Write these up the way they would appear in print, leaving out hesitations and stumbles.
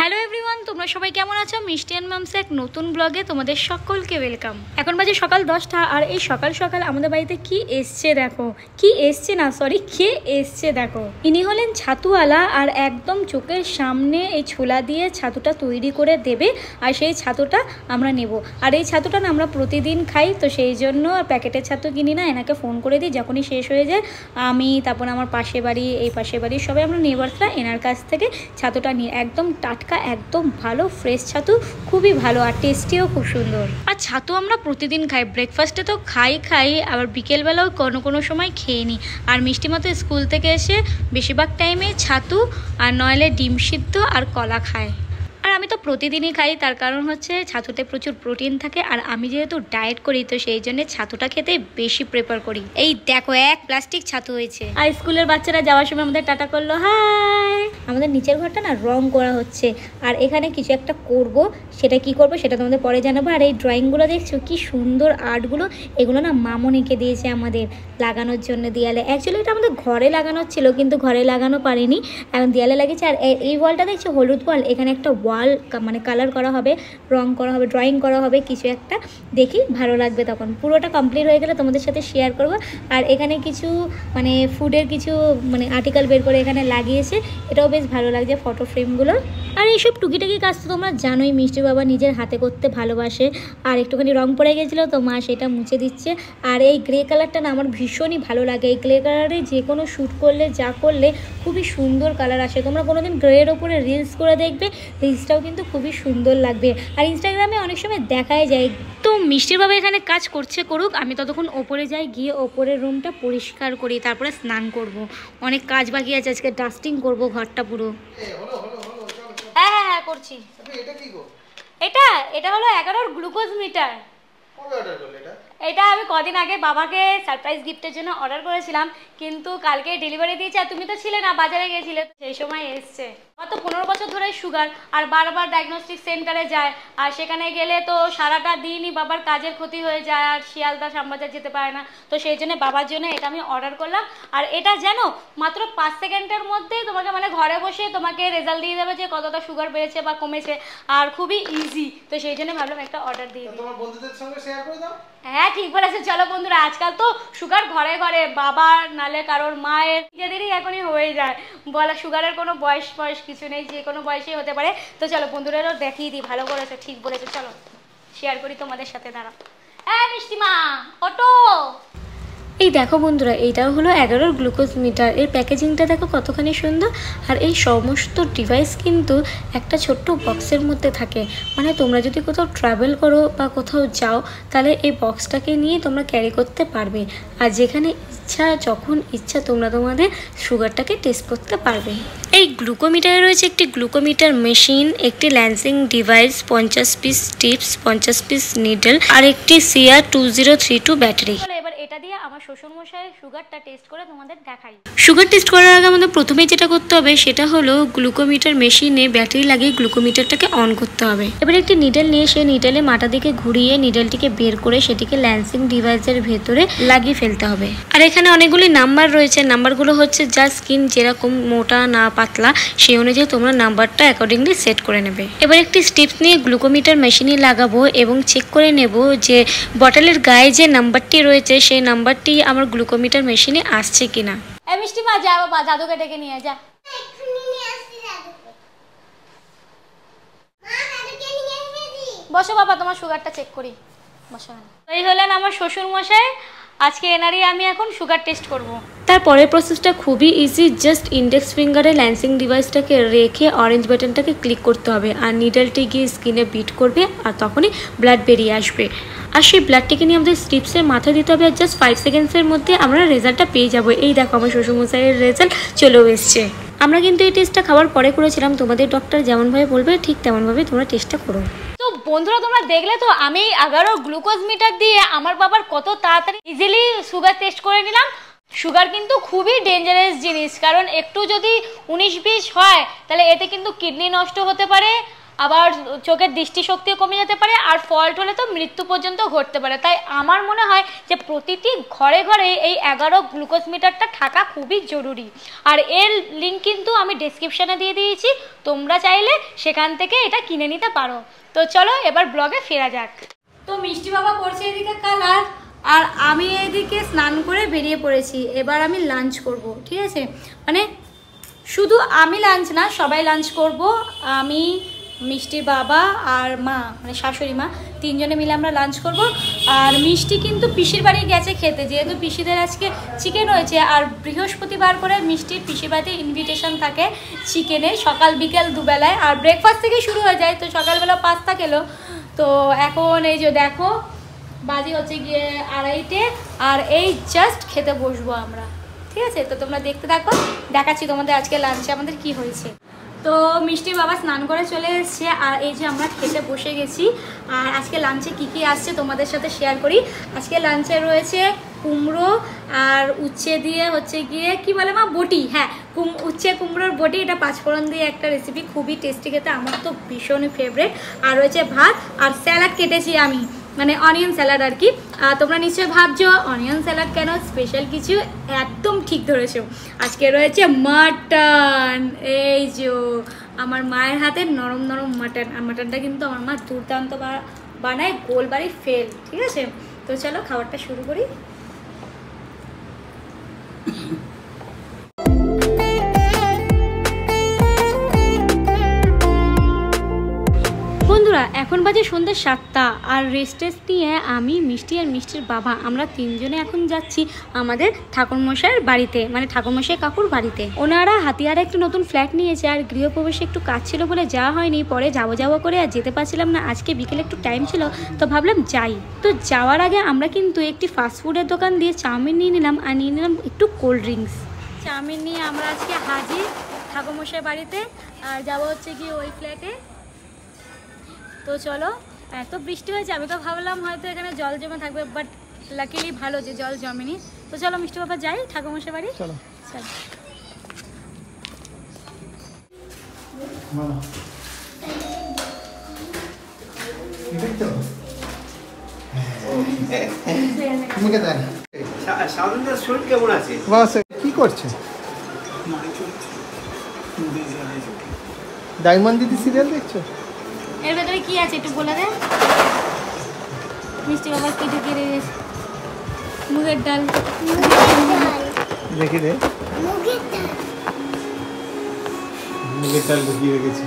Hello everyone, তোমরা সবাই কেমন আছো? মিষ্টি অ্যান্ড মামস এক নতুন ব্লগে তোমাদের সকলকে ওয়েলকাম। এখন বাজে সকাল 10টা আর এই সকাল সকাল আমাদের বাড়িতে কি এসছে দেখো, কে এসছে দেখো। ইনি হলেন ছাতুওয়ালা আর একদম চোখের সামনে এই ছোলা দিয়ে ছাতুটা তৈরি করে দেবে আর সেই ছাতুটা আমরা নেব। আর এই ছাতুটা না আমরা প্রতিদিন খাই, তো সেই জন্য প্যাকেটের ছাতু কিনি না, এনাকে ফোন করে দিই যখনই শেষ হয়ে যায়। আমি তারপর আমার পাশের বাড়ি এই পাশের বাড়ির সবাই আমরা নেবার্সরা এনার কাছ থেকে ছাতুটা নিয়ে একদম টাটকা, একদম ভালো ফ্রেশ ছাতু, খুবই ভালো আর টেস্টিও খুব সুন্দর। আর ছাতু আমরা প্রতিদিন খাই, ব্রেকফাস্টে তো খাই আবার বিকেলবেলাও কোনো সময় খেয়ে নিই। আর মিষ্টি মতো স্কুল থেকে এসে বেশিরভাগ টাইমে ছাতু আর নইলে ডিম সিদ্ধ আর কলা খায়। আর আমি তো প্রতিদিনই খাই, তার কারণ হচ্ছে ছাতুতে প্রচুর প্রোটিন থাকে আর আমি যেহেতু ডায়েট করি তো সেই জন্য ছাতুটা খেতে বেশি প্রেফার করি। এই দেখো এক প্লাস্টিক ছাতু হয়েছে। আর স্কুলের বাচ্চারা যাওয়ার সময় আমাদের টাটা করলো, হাই। আমাদের নিচের ঘরটা না রং করা হচ্ছে আর এখানে কিছু একটা করব, সেটা কি করব সেটা তোমাদের পরে জানাবো। আর এই ড্রয়িংগুলো দেখছো কি সুন্দর আর্টগুলো, এগুলো না মামনিকে দিয়েছে আমাদের লাগানোর জন্য দেয়ালে। অ্যাকচুয়ালি এটা আমাদের ঘরে লাগানো ছিল কিন্তু ঘরে লাগানো পারিনি, এখন দেয়ালে লাগিয়েছে। আর এই ওয়ালটা দেখছো হলুদ ওয়াল, এখানে একটা ওয়াল মানে কালার করা হবে, রং করা হবে, ড্রয়িং করা হবে কিছু একটা, দেখি ভালো লাগবে। তখন পুরোটা কমপ্লিট হয়ে গেলে তোমাদের সাথে শেয়ার করব। আর এখানে কিছু মানে ফুডের কিছু মানে আর্টিকেল বের করে এখানে লাগিয়েছে, এটাও বেশ ভালো লাগছে ফটো ফ্রেমগুলো। আর এইসব টুকিটাকি কাজ তো তোমরা জানোই মিষ্টি বাবা নিজের হাতে করতে ভালোবাসে। আর একটুখানি রং পড়ে গেছিলো তো মা সেটা মুছে দিচ্ছে। আর এই গ্রে কালারটা না আমার ভীষণই ভালো লাগে, এই গ্রে কালারে যে কোনো শ্যুট করলে যা করলে খুবই সুন্দর কালার আসে। তোমরা কোনোদিন গ্রের ওপরে রিলস করে দেখবে, রিলসটাও কিন্তু খুবই সুন্দর লাগবে। আর ইনস্টাগ্রামে অনেক সময় দেখাই যায়। তো মিষ্টির বাবা এখানে কাজ করছে করুক, আমি ততক্ষণ ওপরে যাই, গিয়ে ওপরের রুমটা পরিষ্কার করি, তারপরে স্নান করব। অনেক কাজ বাকি আছে, আজকে ডাস্টিং করব ঘরটা পুরো। হ্যাঁ করছি। এটা হলো 11 গ্লুকোজ মিটার। এটা আমি কদিন আগে বাবাকে সারপ্রাইজ গিফটের জন্য অর্ডার করেছিলাম, কিন্তু কালকে ডেলিভারি দিয়েছে আর তুমি তো ছিলে না, বাজারে গিয়েছিলে, সেই সময় এসছে। গত 15 বছর ধরে সুগার, আর বারবার ডায়াগনস্টিক সেন্টারে যায় আর সেখানে গেলে তো সারাটা দিনই বাবার কাজের ক্ষতি হয়ে যায় আর শিয়ালদা শ্যামবাজার যেতে পারে না। তো সেই জন্য বাবার জন্য এটা আমি অর্ডার করলাম। আর এটা জানো মাত্র 5 সেকেন্ডের মধ্যে তোমাকে মানে ঘরে বসে তোমাকে রেজাল্ট দিয়ে দেবে যে কতটা সুগার বেড়েছে বা কমেছে, আর খুবই ইজি। তো সেই জন্য ভাবলাম একটা অর্ডার দিয়ে দিই। তোমার বন্ধুদের সঙ্গে শেয়ার করে দাও। হ্যাঁ ঠিক বলেছে। চলো বন্ধুরা, আজকাল তো সুগার ঘরে ঘরে, বাবার নালে কারোর মায়ের, নিজেদেরই এখনই হয়ে যায়। বলা সুগারের কোনো বয়স কিছু নেই, যে কোনো বয়সেই হতে পারে। তো চলো বন্ধুদেরও দেখিয়ে দিই, ভালো করেছে, ঠিক বলেছে। চলো শেয়ার করি তোমাদের সাথে, দাঁড়াও। হ্যাঁ মিষ্টিমা অটো। এই দেখো বন্ধুরা, এইটাও হলো 11 গ্লুকোজ মিটার। এর প্যাকেজিংটা দেখো কতখানি সুন্দর। আর এই সমস্ত ডিভাইস কিন্তু একটা ছোট্ট বক্সের মধ্যে থাকে, মানে তোমরা যদি কোথাও ট্রাভেল করো বা কোথাও যাও তাহলে এই বক্সটাকে নিয়ে তোমরা ক্যারি করতে পারবে। আর যেখানে ইচ্ছা যখন ইচ্ছা তোমরা তোমাদের সুগারটাকে টেস্ট করতে পারবে। এই গ্লুকোমিটারে রয়েছে একটি গ্লুকোমিটার মেশিন, একটি lancing device, 50 piece tips, 50 piece needle আর একটি CR2032 ব্যাটারি। এবার এটা দিয়ে আমার শ্বশুরমশাইয়ের সুগারটা টেস্ট করে তোমাদের দেখাই। সুগার টেস্ট করার আগে আমাদের প্রথমেই যেটা করতে হবে সেটা হলো গ্লুকোমিটার মেশিনে ব্যাটারি লাগিয়ে গ্লুকোমিটারটাকে অন করতে হবে। এবার একটি নিডল নিয়ে সেই নিডলে মাথা দিকে ঘুরিয়ে নিডলটিকে বের করে সেটিকে ল্যান্সিং ডিভাইসের ভেতরে লাগিয়ে ফেলতে হবে। আর এখানে অনেকগুলি নাম্বার রয়েছে, নাম্বারগুলো হচ্ছে যা স্কিন যেরকম মোটা না পাতলা সেই অনুযায়ী তোমরা নাম্বারটা অ্যাকর্ডিংলি সেট করে নেবে। এবার একটি স্টিপস নিয়ে গ্লুকোমিটার মেশিনে লাগাবো এবং চেক করে নেব যে বটলের গায়ে যে নাম্বারটি রয়েছে সেই নাম্বারটি আমার গ্লুকোমিটার মেশিনে আসছে কিনা। এই মিষ্টি মা যা বাবা, জাদুকে ডেকে নিয়ে যা। বসো বাবা, তোমার সুগারটা চেক করি, বসো। এই হলেন আমার শ্বশুর মশাই, আজকে এনারই আমি এখন সুগার টেস্ট করব। তারপরের প্রসেসটা খুবই ইজি, জাস্ট ইন্ডেক্স ফিঙ্গারে ল্যান্সিং ডিভাইসটাকে রেখে অরেঞ্জ বাটনটাকে ক্লিক করতে হবে আর নিডলটি গিয়ে স্কিনে বিট করবে আর তখনই ব্লাড বেরিয়ে আসবে। আর সেই ব্লাডটিকে নিয়ে আমাদের স্ট্রিপসের মাথায় দিতে হবে আর জাস্ট 5 সেকেন্ডসের মধ্যে আমরা রেজাল্টটা পেয়ে যাবো। এই দেখো আমার শ্বশুরমশাইয়ের রেজাল্ট চলেও এসছে। আমরা কিন্তু এই টেস্টটা খাওয়ার পরে করেছিলাম, তোমাদের ডক্টর যেমনভাবে বলবে ঠিক তেমনভাবে তোমরা টেস্টটা করো। তো বন্ধুরা তোমরা দেখলে তো আমি 11 গ্লুকোজ মিটার দিয়ে আমার বাবার কত তাড়াতাড়ি ইজিলি সুগার টেস্ট করে নিলাম। সুগার কিন্তু খুবই ডেঞ্জারাস জিনিস, কারণ একটু যদি 19-20 হয় তাহলে এতে কিন্তু কিডনি নষ্ট হতে পারে, আবার চোখের দৃষ্টিশক্তিও কমে যেতে পারে, আর ফল্ট হলে তো মৃত্যু পর্যন্ত ঘটতে পারে। তাই আমার মনে হয় যে প্রতিটি ঘরে ঘরে এই 11 গ্লুকোজ মিটারটা থাকা খুবই জরুরি। আর এর লিঙ্ক কিন্তু আমি ডেসক্রিপশানে দিয়ে দিয়েছি, তোমরা চাইলে সেখান থেকে এটা কিনে নিতে পারো। তো চলো এবার ব্লগে ফেরা যাক। তো মিষ্টি বাবা করছে এদিকে কালার, আর আমি এদিকে স্নান করে বেরিয়ে পড়েছি। এবার আমি লাঞ্চ করব, ঠিক আছে? মানে শুধু আমি লাঞ্চ না, সবাই লাঞ্চ করব। আমি, মিষ্টির বাবা আর মা, মানে শাশুড়ি মা, তিনজনে মিলে আমরা লাঞ্চ করব। আর মিষ্টি কিন্তু পিসির বাড়ি গেছে খেতে, যেহেতু পিসিদের আজকে চিকেন হয়েছে। আর বৃহস্পতিবার করে মিষ্টির পিসির বাড়িতে ইনভিটেশন থাকে চিকেনের, সকাল বিকেল দুবেলায়। আর ব্রেকফাস্ট থেকে শুরু হয়ে যায়, তো সকালবেলা পাস্তা খেলো। তো এখন এই যে দেখো বাজে হচ্ছে গিয়ে 2:30, আর এই জাস্ট খেতে বসবো আমরা, ঠিক আছে? তো তোমরা দেখতে থাকো, দেখাচ্ছি তোমাদের আজকে লাঞ্চে আমাদের কি হয়েছে। তো মিষ্টির বাবা স্নান করে চলে এসছে, আর এই যে আমরা খেতে বসে গেছি। আর আজকে লাঞ্চে কি কি আসছে তোমাদের সাথে শেয়ার করি। আজকে লাঞ্চে রয়েছে কুমড়ো আর উচ্ছে দিয়ে হচ্ছে গিয়ে কি বলে মা, বটি। হ্যাঁ, উচ্ছে কুমড়োর বটি, এটা পাঁচফোড়ন দিয়ে একটা রেসিপি, খুবই টেস্টি খেতে, আমার তো ভীষণই ফেভারিট। আর রয়েছে ভাত, আর স্যালাড কেটেছি আমি, মানে অনিয়ন স্যালাড আর কি। তোমরা নিশ্চয়ই ভাবছো অনিয়ন স্যালাড কেন, স্পেশাল কিছু, একদম ঠিক ধরেছো। আজকে রয়েছে মাটন, এই যে আমার মায়ের হাতে নরম নরম মাটন। আর মাটনটা কিন্তু আমার মা দুর্দান্ত বানায়, গোলবাড়ি ফেল, ঠিক আছে? তো চলো খাবারটা শুরু করি। বন্ধুরা এখন বাজে সন্ধ্যে 7টা, আর রেস্ট নিয়ে আমি, মিষ্টি আর মিষ্টির বাবা, আমরা তিনজনে এখন যাচ্ছি আমাদের ঠাকুরমশাইয়ের বাড়িতে, মানে ঠাকুরমশাই কাকুর বাড়িতে। ওনারা হাতিয়ারে একটা নতুন ফ্ল্যাট নিয়েছে, আর গৃহপ্রবেশে একটু কাজ ছিল বলে যাওয়া হয়নি, পরে যাবো করে আর যেতে পারছিলাম না। আজকে বিকেলে একটু টাইম ছিল, তো ভাবলাম যাই। তো যাওয়ার আগে আমরা কিন্তু একটি ফাস্টফুডের দোকান দিয়ে চাউমিন নিয়ে নিলাম, আর নিয়ে নিলাম একটু কোল্ড ড্রিঙ্কস। চাউমিন নিয়ে আমরা আজকে হাজির ঠাকুরমশাই বাড়িতে, আর যাবো হচ্ছে কি ওই ফ্ল্যাটে। তো চলো, এত বৃষ্টি হয়েছে, আমি তো ভাবলাম হয়তো এখানে জল জমে থাকবে, বাট লাকিলি ভালো যে জল জমেনি। তো চলো মিষ্টি বাবা যাই ঠাকুরমশাই বাড়ি, চলো চলো। কি করছে? ডায়মন্ড দিদি সিরিয়াল দেখছো? এর ভেতরে কি আছে একটু বলে দে। মিষ্টি বাবা কি ঢুকিয়ে রেখেছে? মুগের ডাল। দেখি রে, মুগের ডাল ঢুকিয়ে রেখেছি।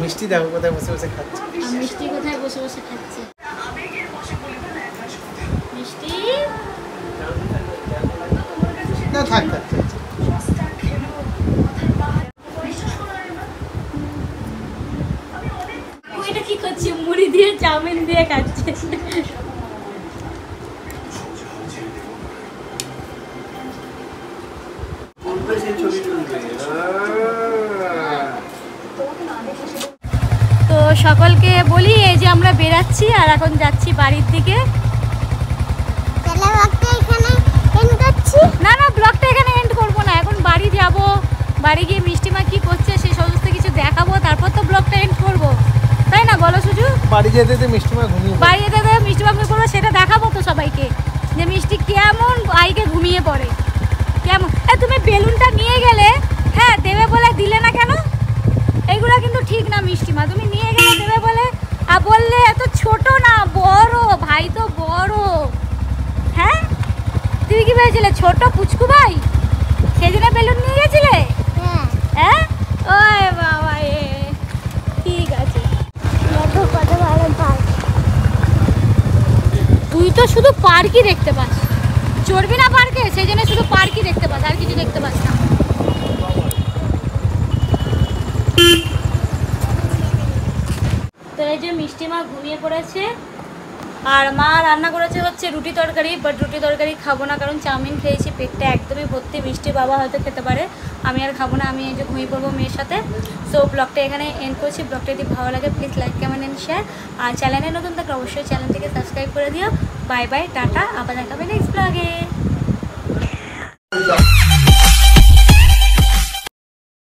মিষ্টি দেখো কোথায় বসে বসে খাচ্ছে, মিষ্টি কোথায় বসে বসে খাচ্ছে। মিষ্টি না থাক থাক। ওইটা কি করছে? মুড়ি দিয়ে চাউমিন দিয়ে খাচ্ছে। তো সকলকে বলি এই যে আমরা বেরাচ্ছি, আর এখন যাচ্ছি বাড়ির দিকে। না না, ব্লগটা এখানে এন্ড করবো না, এখন বাড়ি যাব, বাড়ি গিয়ে মিষ্টিমা কি করছে সেই সমস্ত কিছু দেখাবো, তারপর তো ব্লগটা এন্ড করবো, তাই না বলো সুজু? বাড়ি যেতে মিষ্টিমা ঘুমিয়ে, বাড়ি যেতে মিষ্টিমা ঘুমিয়ে পড়বো, সেটা দেখাবো তো সবাইকে, যে মিষ্টি কেমন বাইকে ঘুমিয়ে পড়ে কেমন। তুমি বেলুনটা নিয়ে গেলে, হ্যাঁ দেবে বলে দিলে না কেন? এইগুলো কিন্তু ঠিক না মিষ্টিমা, তুমি নিয়ে গেলে দেবে বলে, আর বললে এত ছোট না বড়, ভাই তো বড়। হ্যাঁ তুমি কি ভেবেছিলে ছোট পুচকু ভাই, সেই জন্য বেলুন নিয়ে গেছিলে? হ্যাঁ ওই বাবা, ঠিক আছে। তো শুধু পার্কই দেখতে পাস, চড়বি না পার্কে, সেই জন্য শুধু পার্কই দেখতে পাস, আর কিছু দেখতে পাস না। তো এই যে মিষ্টি মা ঘুমিয়ে পড়েছে, আর মা রান্না করেছে হচ্ছে রুটি তরকারি, বাট রুটি তরকারি খাবো না, কারণ চাউমিন খেয়েছি, পেটটা একদমই ভর্তি। মিষ্টি বাবা হয়তো খেতে পারে, আমি আর খাবো না, আমি এই যে ঘুমিয়ে পড়বো মেয়ের সাথে। সো ব্লগটা এখানে এন্ড করছি। ব্লগটা যদি ভালো লাগে please like, comment and share, আর চ্যানেলে নতুন থাকলে অবশ্যই চ্যানেলটিকে সাবস্ক্রাইব করে দিও। বাই বাই, টাটা, আবার দেখাবে নেক্সট ব্লগে।